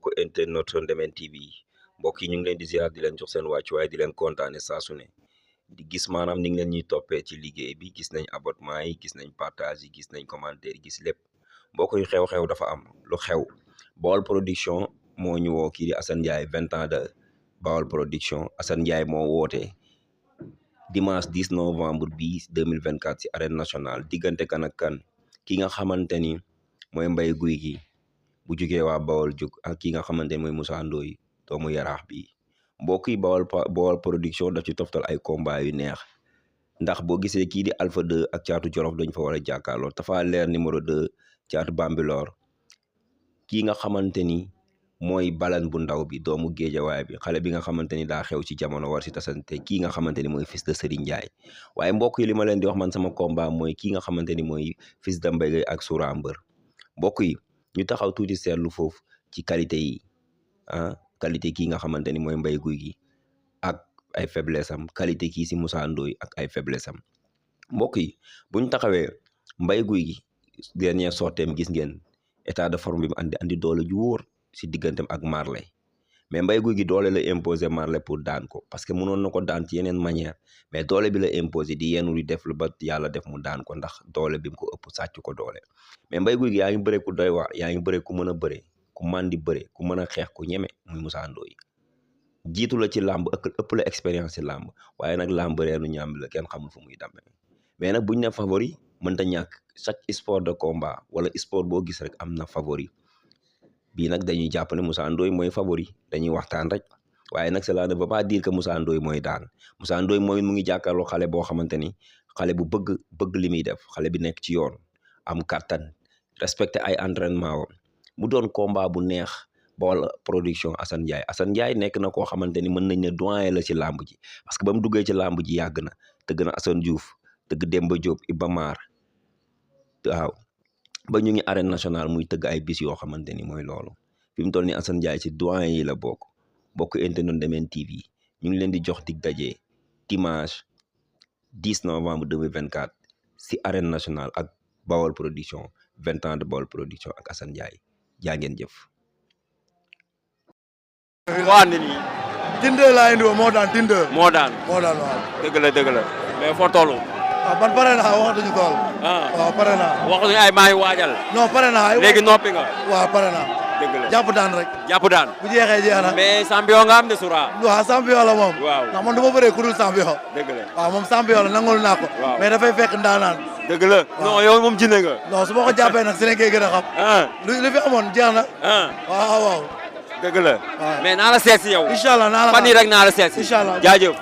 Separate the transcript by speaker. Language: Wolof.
Speaker 1: mbokk internet Ndemen TV mbokk yi ñu ngi leen di ziar di leen jox seen wàccuwaay di leen kontaane saa su ne di gis maanaam ni ngi leen ñuy toppee ci liggéey bi gis nañ abonnement yi gis nañ partage yi gis nañ commentaire yi gis lépp mbokk yi xew-xew dafa am lu xew Baol Production moo ñu woo kii di Assane Ndiaye 20 ans de Baol Production Assane Ndiaye moo woote dimanche 10 novembre bi 2024 ci arène nationale diggante kan ak kan ki nga xamante ni mooy Mbaye Gouy Gui bu jugee waa Bawol jug ak ki nga xamante ne mooy Moussa Ndoye doomu yaraax bi mbokk yi Baol Production daf ci toftal ay combat yu neex ndax boo gisee kii di Alpha 2 ak Caatu Jolof dañ fa war a jàkkaarloo Tapha Leer numéro 2 Caatu Bambilor kii nga xamante ni mooy balan bu ndaw bi doomu géejawaay bi xale bi nga xamante ni daa xew ci jamono war si tasante kii nga xamante ni mooy fils de Serigne Ndiaye waaye mbokk yi li ma leen di wax man sama combat mooy kii nga xamante ni mooy fils de Mbaye Gueye ak Soura Mbeur mbokk yi ñu taxaw tuuti seetlu foofu ci qualité yi qualité kii nga xamante ni mooy Mbaye Gouy Gui ak ay faiblesse am qualité kii si Moussa Ndoye ak ay faiblesse am mbokk yi bu ñu taxawee Mbaye Gouy Gui dernier sorteem gis ngeen état de forme bi mu andi doole ju wóor si diggantem ak Marley mais Mbaye Gouy Gui doole la imposer Marley pour daan ko parce que mënoon na ko daan ci yeneen manière mais doole bi la imposer di yenu di def lu ba yàlla def mu daan ko ndax doole bi mu ko ëpp sàcc ko doole mais Mbaye Gouy Gui yaa ngi bëre ku doy waar yaa ngi bëre ku mën a bëre ku mandi bëre ku mën a xeex ku ñeme muy Moussa Ndoye jiitu la ci làmb ëpp la expérience ci làmb waaye nag làmb reenu ñaam la kenn xamul fu muy dambe mais nag buñ ne favori mënta ñàkk chaque sport de combat wala sport boo gis rek am na favori bii nag dañuy jàpp ne Moussa Ndoye mooy favori dañuy waxtaan rek waaye nag cela ne veut pas dire que Moussa Ndoye mooy daan Moussa Ndoye mooy mu ngi jàkkaarloo xale boo xamante ni xale bu bëgg li muy def xale bi nekk ci yoon am kattan respecté ay entraînement wam mu doon combat bu neex Baol Production Assane Ndiaye nekk na koo xamante ni mën nañ ne doyen la ci làmb ji parce que ba mu duggee ci làmb ji yàgg na tëgg na Assane Diouf tëgg Demba Diop Iba Mar waaw ba ñu ngi arène nationale muy tëgg ay bis yoo xamante ni mooy loolu fi mu toll ni Assane Ndiaye ci doyen yi la bokk internet Ndemen TV ñu ngi leen di jox dig daje dimanche 10 novembre 2024 si arène nationale ak Baol Production 20 ans de Baol Production ak Assane Ndiaye jaa ngeen jëf.
Speaker 2: waa ni nii.
Speaker 3: Tinde laa indi woon moo daan. waaw.
Speaker 2: dëgg la mais foo toll.
Speaker 3: waaw man pare naa waxatuñu tool. waaw pare naa.
Speaker 2: waxuñu ay maa ngi waajal.
Speaker 3: non pare naa.
Speaker 2: léegi noppi nga.
Speaker 3: waaw pare naa.
Speaker 2: dëgg la
Speaker 3: jàpp daan rek. bu jeexee jeex na.
Speaker 2: mais champion nga am de Soura.
Speaker 3: waaw champion la moom.
Speaker 2: waaw
Speaker 3: ndax man du ma bëree ku dul champion.
Speaker 2: dëgg la
Speaker 3: waaw moom champion la nangul naa ko.
Speaker 2: waaw
Speaker 3: mais dafay fekk ndaanaan.
Speaker 2: dëgg la non yow moom jinne nga.
Speaker 3: non su ma ko jàppee nag si lañ koy gën a xam. lu fi amoon jeex na. waaw.
Speaker 2: dëgg la mais naa la seet si yow.
Speaker 3: incha allah naa la
Speaker 2: fan yii rek naa la seet si.
Speaker 3: incha allah
Speaker 2: jaajëf.